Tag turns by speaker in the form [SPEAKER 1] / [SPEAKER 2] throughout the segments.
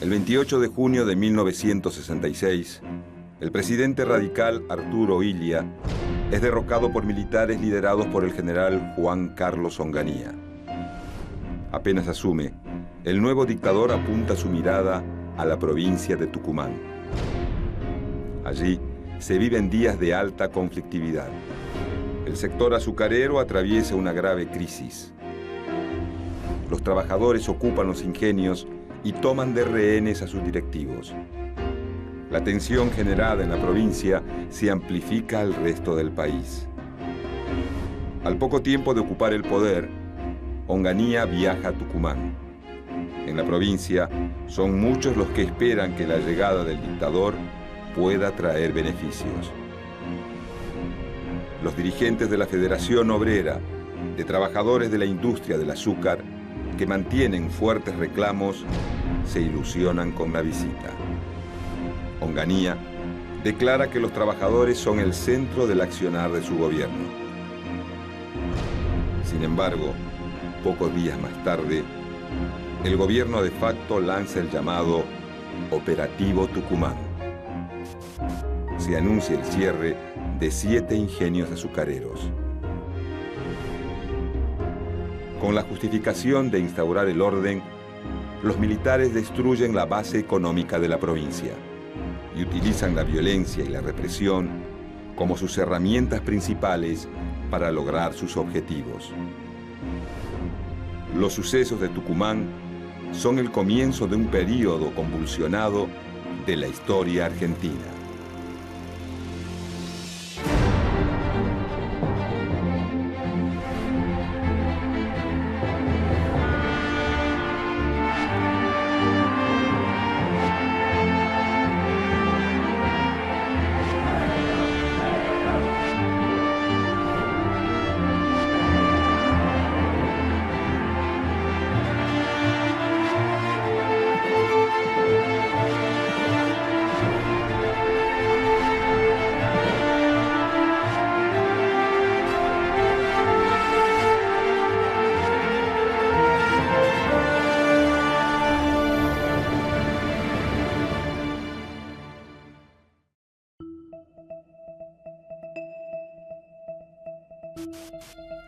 [SPEAKER 1] El 28 de junio de 1966, el presidente radical Arturo Illia es derrocado por militares liderados por el general Juan Carlos Onganía. Apenas asume, el nuevo dictador apunta su mirada a la provincia de Tucumán. Allí se viven días de alta conflictividad. El sector azucarero atraviesa una grave crisis. Los trabajadores ocupan los ingenios y toman de rehenes a sus directivos. La tensión generada en la provincia se amplifica al resto del país. Al poco tiempo de ocupar el poder, Onganía viaja a Tucumán. En la provincia son muchos los que esperan que la llegada del dictador pueda traer beneficios. Los dirigentes de la Federación Obrera, de trabajadores de la industria del azúcar, que mantienen fuertes reclamos, se ilusionan con la visita. Onganía declara que los trabajadores son el centro del accionar de su gobierno. Sin embargo, pocos días más tarde, el gobierno de facto lanza el llamado Operativo Tucumán. Se anuncia el cierre de 7 ingenios azucareros. Con la justificación de instaurar el orden, los militares destruyen la base económica de la provincia y utilizan la violencia y la represión como sus herramientas principales para lograr sus objetivos. Los sucesos de Tucumán son el comienzo de un período convulsionado de la historia argentina.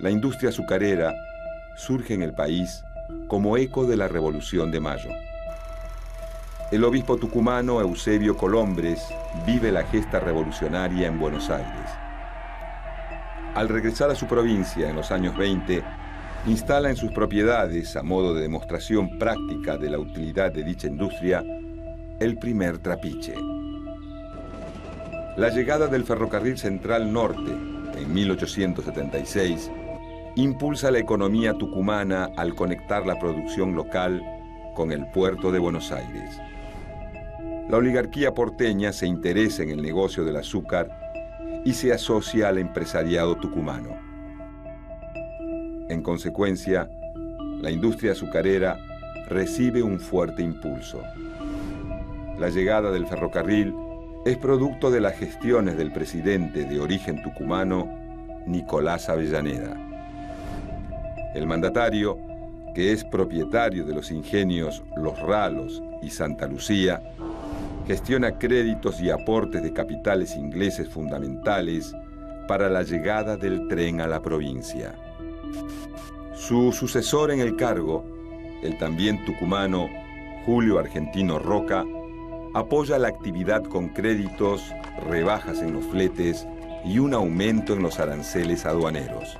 [SPEAKER 1] La industria azucarera surge en el país como eco de la Revolución de Mayo. El obispo tucumano Eusebio Colombres vive la gesta revolucionaria en Buenos Aires. Al regresar a su provincia en los años 20, instala en sus propiedades, a modo de demostración práctica de la utilidad de dicha industria, el primer trapiche. La llegada del Ferrocarril Central Norte en 1876 impulsa la economía tucumana al conectar la producción local con el puerto de Buenos Aires. La oligarquía porteña se interesa en el negocio del azúcar y se asocia al empresariado tucumano. En consecuencia, la industria azucarera recibe un fuerte impulso. La llegada del ferrocarril es producto de las gestiones del presidente de origen tucumano, Nicolás Avellaneda. El mandatario, que es propietario de los ingenios Los Ralos y Santa Lucía, gestiona créditos y aportes de capitales ingleses fundamentales para la llegada del tren a la provincia. Su sucesor en el cargo, el también tucumano Julio Argentino Roca, apoya la actividad con créditos, rebajas en los fletes y un aumento en los aranceles aduaneros.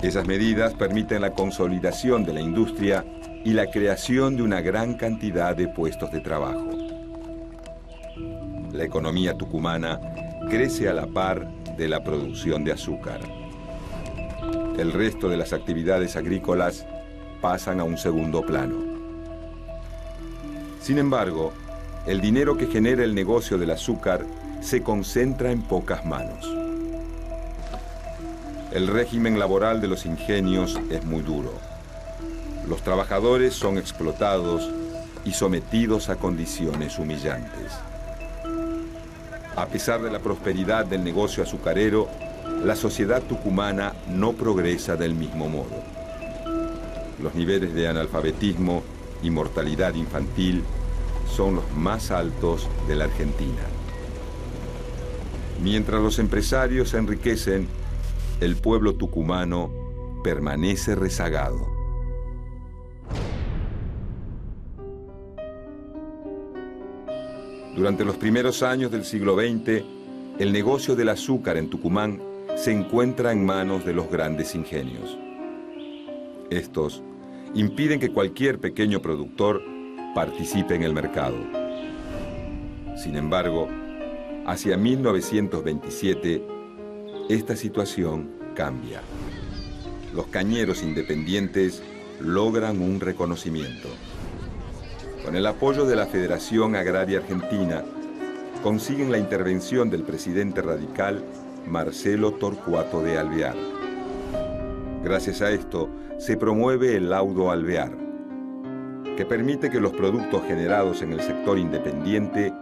[SPEAKER 1] Esas medidas permiten la consolidación de la industria y la creación de una gran cantidad de puestos de trabajo. La economía tucumana crece a la par de la producción de azúcar. El resto de las actividades agrícolas pasan a un segundo plano. Sin embargo, el dinero que genera el negocio del azúcar se concentra en pocas manos. El régimen laboral de los ingenios es muy duro. Los trabajadores son explotados y sometidos a condiciones humillantes. A pesar de la prosperidad del negocio azucarero, la sociedad tucumana no progresa del mismo modo. Los niveles de analfabetismo y mortalidad infantil son los más altos de la Argentina. Mientras los empresarios se enriquecen, el pueblo tucumano permanece rezagado. Durante los primeros años del siglo XX, el negocio del azúcar en Tucumán se encuentra en manos de los grandes ingenios. Estos impiden que cualquier pequeño productor participe en el mercado. Sin embargo, hacia 1927, esta situación cambia. Los cañeros independientes logran un reconocimiento. Con el apoyo de la Federación Agraria Argentina, consiguen la intervención del presidente radical Marcelo Torcuato de Alvear. Gracias a esto, se promueve el laudo alvear, que permite que los productos generados en el sector independiente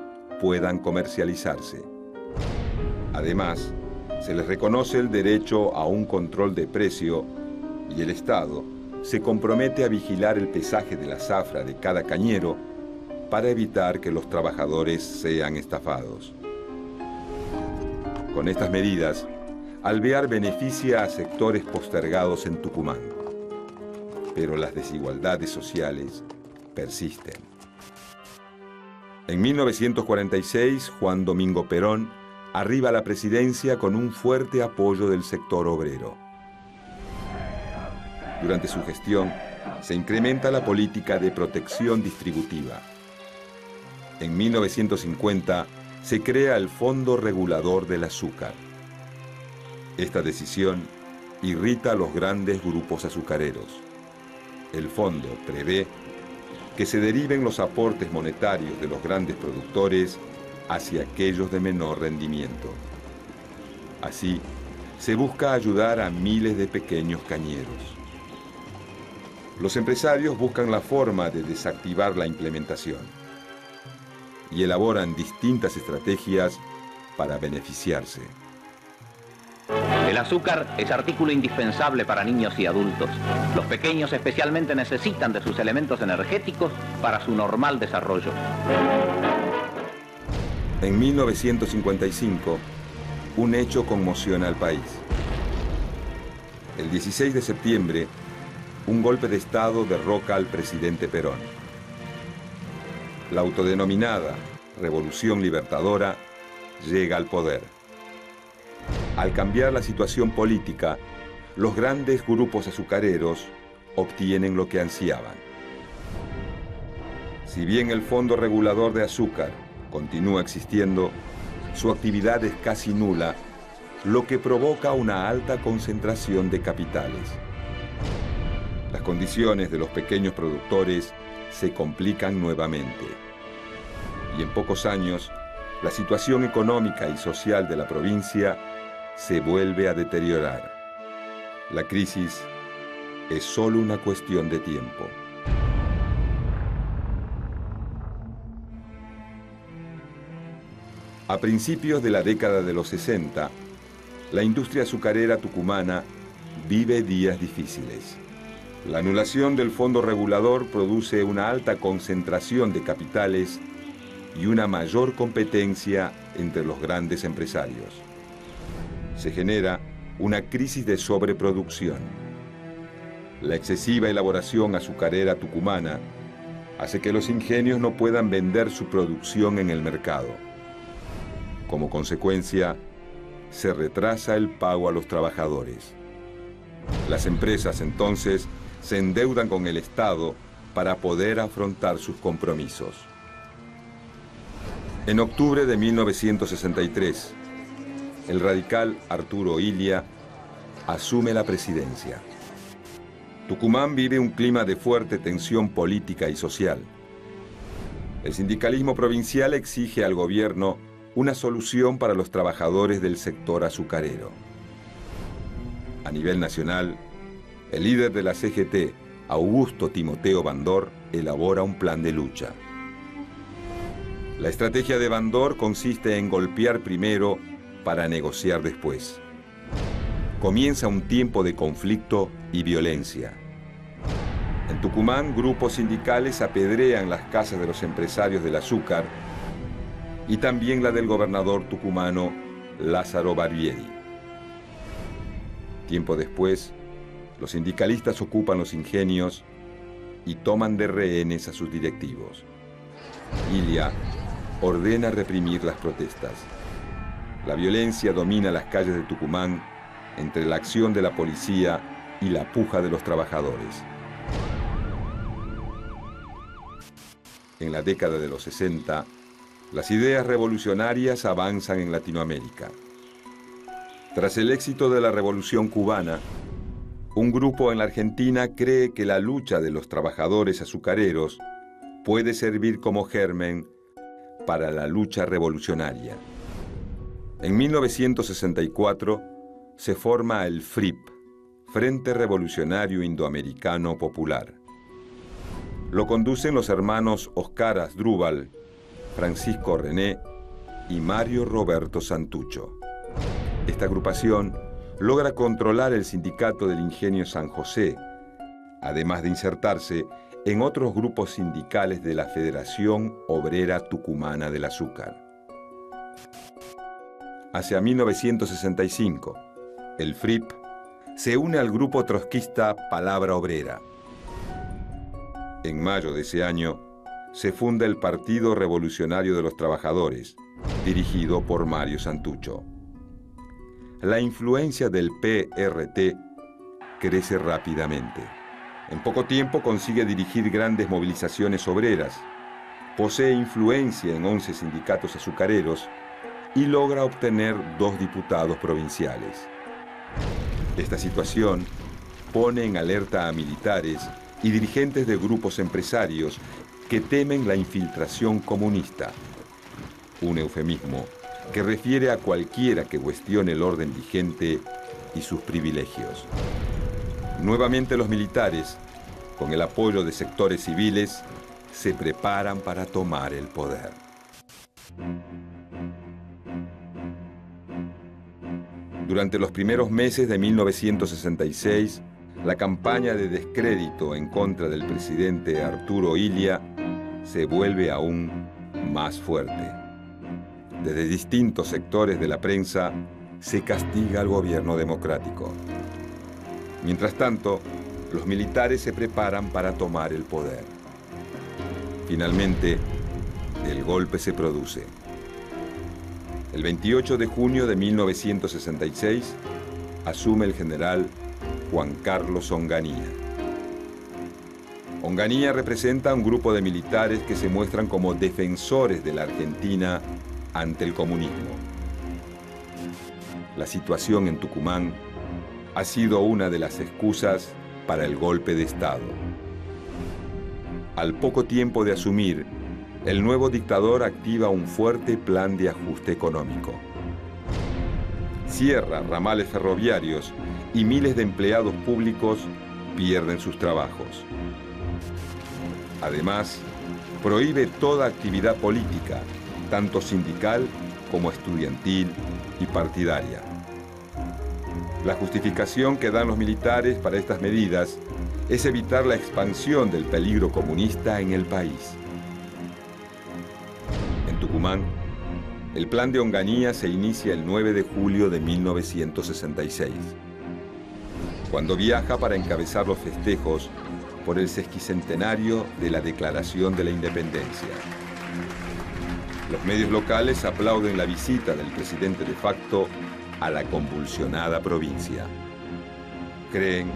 [SPEAKER 1] puedan comercializarse. Además, se les reconoce el derecho a un control de precio y el Estado se compromete a vigilar el pesaje de la zafra de cada cañero para evitar que los trabajadores sean estafados. Con estas medidas, Alvear beneficia a sectores postergados en Tucumán, pero las desigualdades sociales persisten. En 1946, Juan Domingo Perón arriba a la presidencia con un fuerte apoyo del sector obrero. Durante su gestión, se incrementa la política de protección distributiva. En 1950, se crea el Fondo Regulador del Azúcar. Esta decisión irrita a los grandes grupos azucareros. El fondo prevé que se deriven los aportes monetarios de los grandes productores hacia aquellos de menor rendimiento. Así, se busca ayudar a miles de pequeños cañeros. Los empresarios buscan la forma de desactivar la implementación y elaboran distintas estrategias para beneficiarse.
[SPEAKER 2] El azúcar es artículo indispensable para niños y adultos. Los pequeños especialmente necesitan de sus elementos energéticos para su normal desarrollo.
[SPEAKER 1] En 1955, un hecho conmociona al país. El 16 de septiembre, un golpe de Estado derroca al presidente Perón. La autodenominada Revolución Libertadora llega al poder. Al cambiar la situación política, los grandes grupos azucareros obtienen lo que ansiaban. Si bien el Fondo Regulador de Azúcar continúa existiendo, su actividad es casi nula, lo que provoca una alta concentración de capitales. Las condiciones de los pequeños productores se complican nuevamente. Y en pocos años, la situación económica y social de la provincia se vuelve a deteriorar. La crisis es solo una cuestión de tiempo. A principios de la década de los 60, la industria azucarera tucumana vive días difíciles. La anulación del fondo regulador produce una alta concentración de capitales y una mayor competencia entre los grandes empresarios. Se genera una crisis de sobreproducción. La excesiva elaboración azucarera tucumana hace que los ingenios no puedan vender su producción en el mercado. Como consecuencia, se retrasa el pago a los trabajadores. Las empresas entonces se endeudan con el Estado para poder afrontar sus compromisos. En octubre de 1963, el radical Arturo Illia asume la presidencia. Tucumán vive un clima de fuerte tensión política y social. El sindicalismo provincial exige al gobierno una solución para los trabajadores del sector azucarero. A nivel nacional, el líder de la CGT, Augusto Timoteo Bandor, elabora un plan de lucha. La estrategia de Bandor consiste en golpear primero para negociar después. Comienza un tiempo de conflicto y violencia. En Tucumán, grupos sindicales apedrean las casas de los empresarios del azúcar y también la del gobernador tucumano Lázaro Barbieri. Tiempo después, los sindicalistas ocupan los ingenios y toman de rehenes a sus directivos. Ilia ordena reprimir las protestas. La violencia domina las calles de Tucumán entre la acción de la policía y la puja de los trabajadores. En la década de los 60, las ideas revolucionarias avanzan en Latinoamérica. Tras el éxito de la Revolución Cubana, un grupo en la Argentina cree que la lucha de los trabajadores azucareros puede servir como germen para la lucha revolucionaria. En 1964 se forma el FRIP, Frente Revolucionario Indoamericano Popular. Lo conducen los hermanos Oscar Asdrúbal, Francisco René y Mario Roberto Santucho. Esta agrupación logra controlar el sindicato del Ingenio San José, además de insertarse en otros grupos sindicales de la Federación Obrera Tucumana del Azúcar. Hacia 1965, el FRIP se une al grupo trotskista Palabra Obrera. En mayo de ese año, se funda el Partido Revolucionario de los Trabajadores, dirigido por Mario Santucho. La influencia del PRT crece rápidamente. En poco tiempo consigue dirigir grandes movilizaciones obreras, posee influencia en 11 sindicatos azucareros y logra obtener 2 diputados provinciales. Esta situación pone en alerta a militares y dirigentes de grupos empresarios que temen la infiltración comunista, un eufemismo que refiere a cualquiera que cuestione el orden vigente y sus privilegios. Nuevamente los militares, con el apoyo de sectores civiles, se preparan para tomar el poder. Durante los primeros meses de 1966, la campaña de descrédito en contra del presidente Arturo Illia se vuelve aún más fuerte. Desde distintos sectores de la prensa se castiga al gobierno democrático. Mientras tanto, los militares se preparan para tomar el poder. Finalmente, el golpe se produce. El 28 de junio de 1966, asume el general Juan Carlos Onganía. Onganía representa a un grupo de militares que se muestran como defensores de la Argentina ante el comunismo. La situación en Tucumán ha sido una de las excusas para el golpe de Estado. Al poco tiempo de asumir, el nuevo dictador activa un fuerte plan de ajuste económico. Cierra ramales ferroviarios y miles de empleados públicos pierden sus trabajos. Además, prohíbe toda actividad política, tanto sindical como estudiantil y partidaria. La justificación que dan los militares para estas medidas es evitar la expansión del peligro comunista en el país. En Tucumán, el plan de Onganía se inicia el 9 de julio de 1966, cuando viaja para encabezar los festejos por el sesquicentenario de la Declaración de la Independencia. Los medios locales aplauden la visita del presidente de facto a la convulsionada provincia. Creen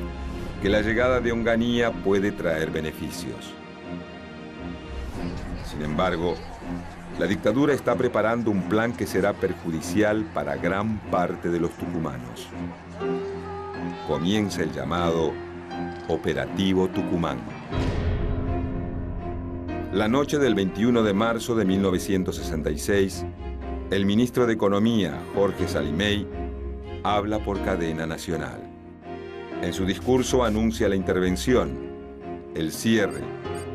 [SPEAKER 1] que la llegada de Onganía puede traer beneficios. Sin embargo, la dictadura está preparando un plan que será perjudicial para gran parte de los tucumanos. Comienza el llamado Operativo Tucumán. La noche del 21 de marzo de 1966, el ministro de Economía, Jorge Salimey, habla por cadena nacional. En su discurso anuncia la intervención, el cierre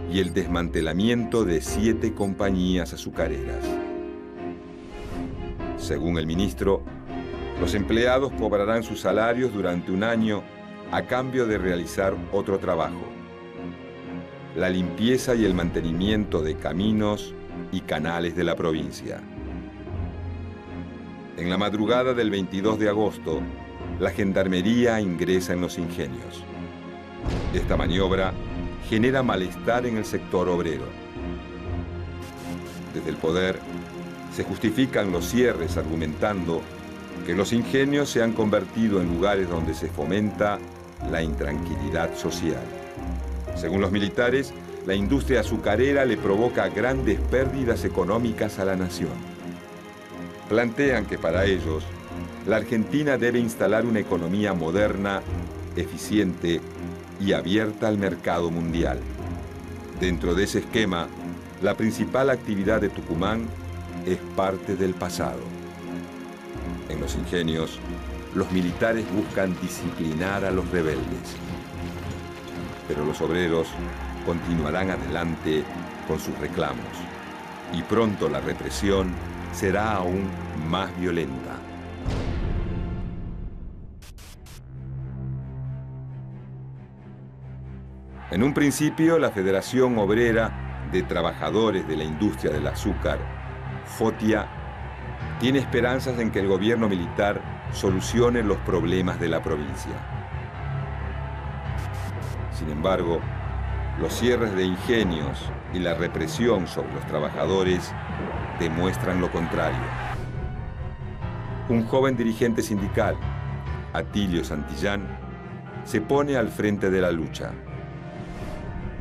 [SPEAKER 1] y el desmantelamiento de 7 compañías azucareras. Según el ministro, los empleados cobrarán sus salarios durante un año a cambio de realizar otro trabajo. la limpieza y el mantenimiento de caminos y canales de la provincia. En la madrugada del 22 de agosto, la gendarmería ingresa en los ingenios. Esta maniobra genera malestar en el sector obrero. Desde el poder, se justifican los cierres argumentando que los ingenios se han convertido en lugares donde se fomenta la intranquilidad social. Según los militares, la industria azucarera le provoca grandes pérdidas económicas a la nación. Plantean que para ellos, la Argentina debe instalar una economía moderna, eficiente y abierta al mercado mundial. Dentro de ese esquema, la principal actividad de Tucumán es parte del pasado. En los ingenios, los militares buscan disciplinar a los rebeldes. Pero los obreros continuarán adelante con sus reclamos y pronto la represión será aún más violenta. En un principio, la Federación Obrera de Trabajadores de la Industria del Azúcar, FOTIA, tiene esperanzas en que el gobierno militar solucione los problemas de la provincia. Sin embargo, los cierres de ingenios y la represión sobre los trabajadores demuestran lo contrario. Un joven dirigente sindical, Atilio Santillán, se pone al frente de la lucha.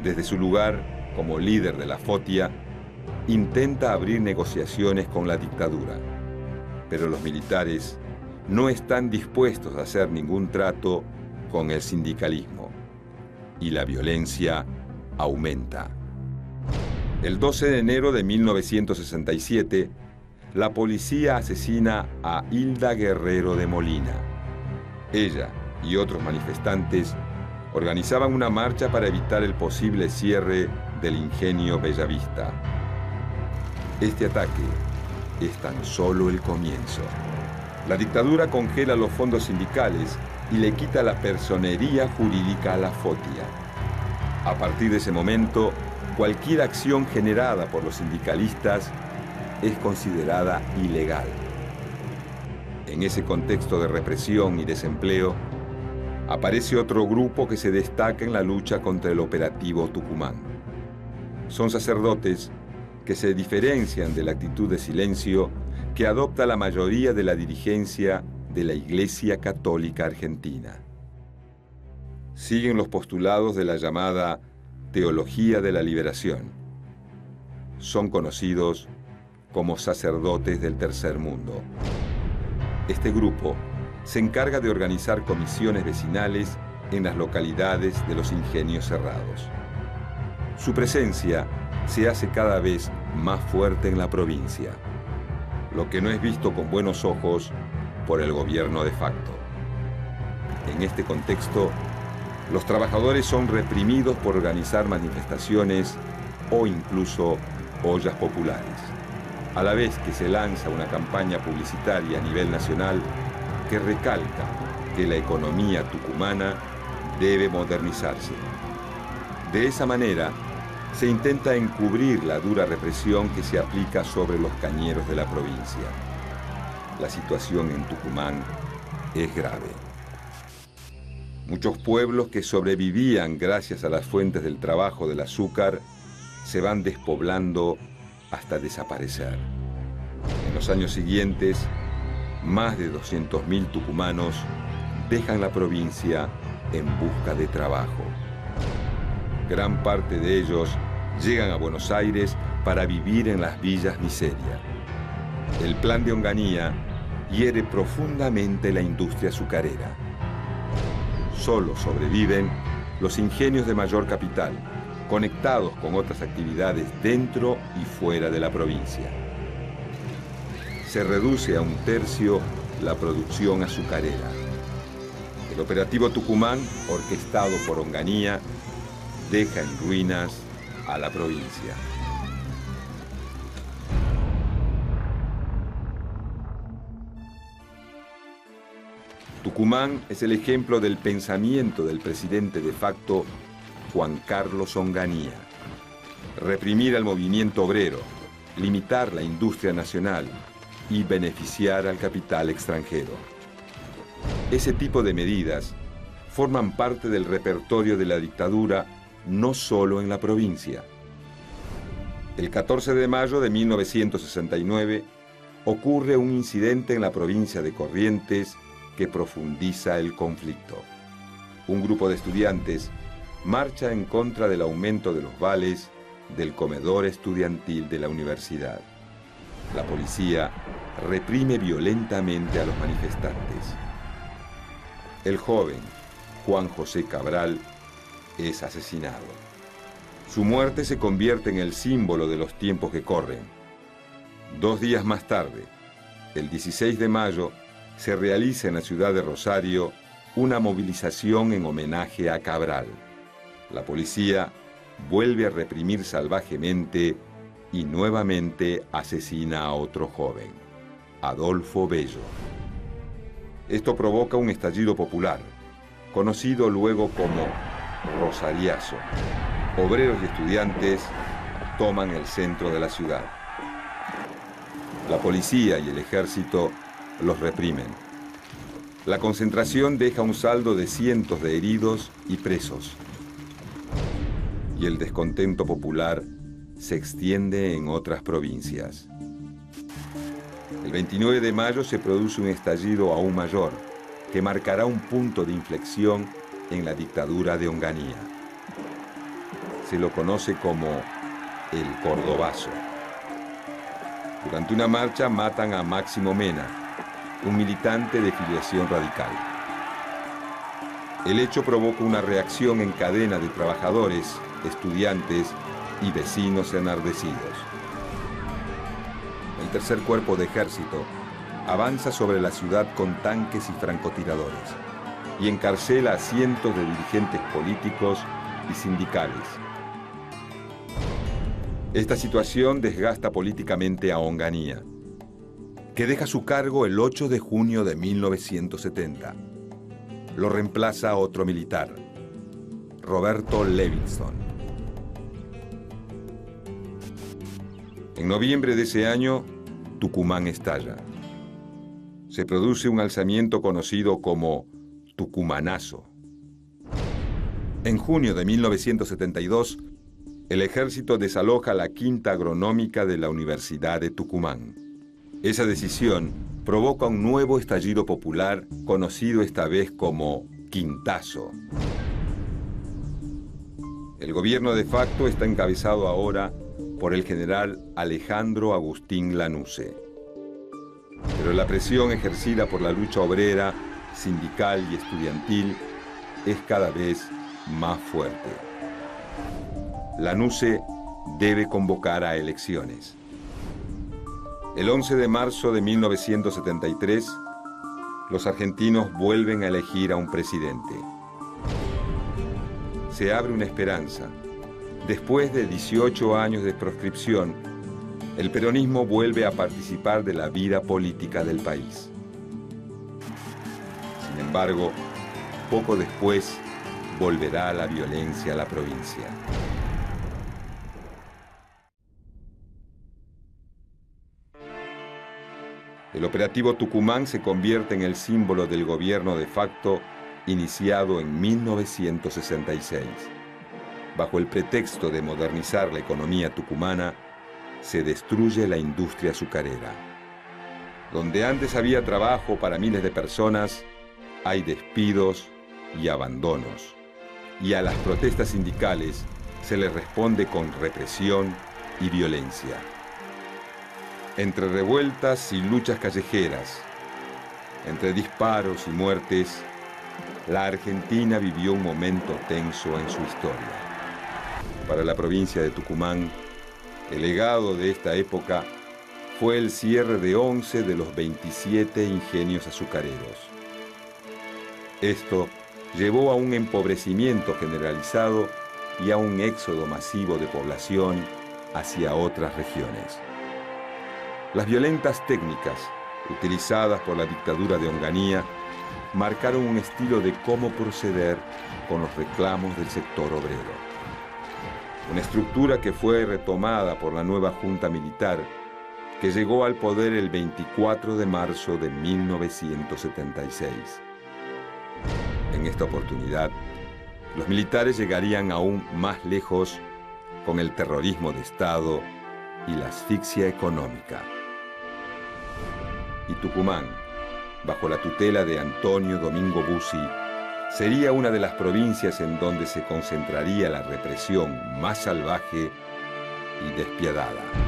[SPEAKER 1] Desde su lugar como líder de la FOTIA, intenta abrir negociaciones con la dictadura, pero los militares no están dispuestos a hacer ningún trato con el sindicalismo y la violencia aumenta. El 12 de enero de 1967, la policía asesina a Hilda Guerrero de Molina. Ella y otros manifestantes organizaban una marcha para evitar el posible cierre del ingenio Bellavista. Este ataque es tan solo el comienzo. La dictadura congela los fondos sindicales y le quita la personería jurídica a la FOTIA. A partir de ese momento, cualquier acción generada por los sindicalistas es considerada ilegal. En ese contexto de represión y desempleo, aparece otro grupo que se destaca en la lucha contra el operativo Tucumán. Son sacerdotes que se diferencian de la actitud de silencio que adopta la mayoría de la dirigencia de la Iglesia Católica Argentina. Siguen los postulados de la llamada Teología de la Liberación. Son conocidos como sacerdotes del tercer mundo. Este grupo se encarga de organizar comisiones vecinales en las localidades de los ingenios cerrados. Su presencia se hace cada vez más fuerte en la provincia, lo que no es visto con buenos ojos por el gobierno de facto. En este contexto, los trabajadores son reprimidos por organizar manifestaciones o incluso ollas populares, a la vez que se lanza una campaña publicitaria a nivel nacional que recalca que la economía tucumana debe modernizarse. De esa manera, se intenta encubrir la dura represión que se aplica sobre los cañeros de la provincia. La situación en Tucumán es grave. Muchos pueblos que sobrevivían gracias a las fuentes del trabajo del azúcar se van despoblando hasta desaparecer. En los años siguientes, más de 200.000 tucumanos dejan la provincia en busca de trabajo. Gran parte de ellos llegan a Buenos Aires para vivir en las villas miseria. El plan de Onganía hiere profundamente la industria azucarera. Solo sobreviven los ingenios de mayor capital, conectados con otras actividades dentro y fuera de la provincia. Se reduce a 1/3 la producción azucarera. El operativo Tucumán, orquestado por Onganía, deja en ruinas a la provincia. Tucumán es el ejemplo del pensamiento del presidente de facto Juan Carlos Onganía. Reprimir al movimiento obrero, limitar la industria nacional y beneficiar al capital extranjero. Ese tipo de medidas forman parte del repertorio de la dictadura no solo en la provincia. El 14 de mayo de 1969 ocurre un incidente en la provincia de Corrientes que profundiza el conflicto. Un grupo de estudiantes marcha en contra del aumento de los vales del comedor estudiantil de la universidad. La policía reprime violentamente a los manifestantes. El joven Juan José Cabral es asesinado. Su muerte se convierte en el símbolo de los tiempos que corren. 2 días más tarde, el 16 de mayo, se realiza en la ciudad de Rosario una movilización en homenaje a Cabral. La policía vuelve a reprimir salvajemente y nuevamente asesina a otro joven, Adolfo Bello. Esto provoca un estallido popular, conocido luego como Rosariazo. Obreros y estudiantes toman el centro de la ciudad. La policía y el ejército los reprimen. La concentración deja un saldo de cientos de heridos y presos. Y el descontento popular se extiende en otras provincias. El 29 de mayo se produce un estallido aún mayor, que marcará un punto de inflexión en la dictadura de Onganía. Se lo conoce como el Cordobazo. Durante una marcha matan a Máximo Mena, un militante de filiación radical. El hecho provoca una reacción en cadena de trabajadores, estudiantes y vecinos enardecidos. El tercer cuerpo de ejército avanza sobre la ciudad con tanques y francotiradores y encarcela a cientos de dirigentes políticos y sindicales. Esta situación desgasta políticamente a Onganía, que deja su cargo el 8 de junio de 1970. Lo reemplaza otro militar, Roberto Levinson. En noviembre de ese año, Tucumán estalla. Se produce un alzamiento conocido como Tucumanazo. En junio de 1972, el ejército desaloja la quinta agronómica de la Universidad de Tucumán. Esa decisión provoca un nuevo estallido popular, conocido esta vez como Quintazo. El gobierno de facto está encabezado ahora por el general Alejandro Agustín Lanusse. Pero la presión ejercida por la lucha obrera, sindical y estudiantil es cada vez más fuerte. Lanusse debe convocar a elecciones. El 11 de marzo de 1973, los argentinos vuelven a elegir a un presidente. Se abre una esperanza. Después de 18 años de proscripción, el peronismo vuelve a participar de la vida política del país. Sin embargo, poco después volverá la violencia a la provincia. El operativo Tucumán se convierte en el símbolo del gobierno de facto iniciado en 1966. Bajo el pretexto de modernizar la economía tucumana, se destruye la industria azucarera. Donde antes había trabajo para miles de personas, hay despidos y abandonos. Y a las protestas sindicales se les responde con represión y violencia. Entre revueltas y luchas callejeras, entre disparos y muertes, la Argentina vivió un momento tenso en su historia. Para la provincia de Tucumán, el legado de esta época fue el cierre de 11 de los 27 ingenios azucareros. Esto llevó a un empobrecimiento generalizado y a un éxodo masivo de población hacia otras regiones. Las violentas técnicas utilizadas por la dictadura de Onganía marcaron un estilo de cómo proceder con los reclamos del sector obrero. Una estructura que fue retomada por la nueva Junta Militar, que llegó al poder el 24 de marzo de 1976. En esta oportunidad, los militares llegarían aún más lejos con el terrorismo de Estado y la asfixia económica. Y Tucumán, bajo la tutela de Antonio Domingo Bussi, sería una de las provincias en donde se concentraría la represión más salvaje y despiadada.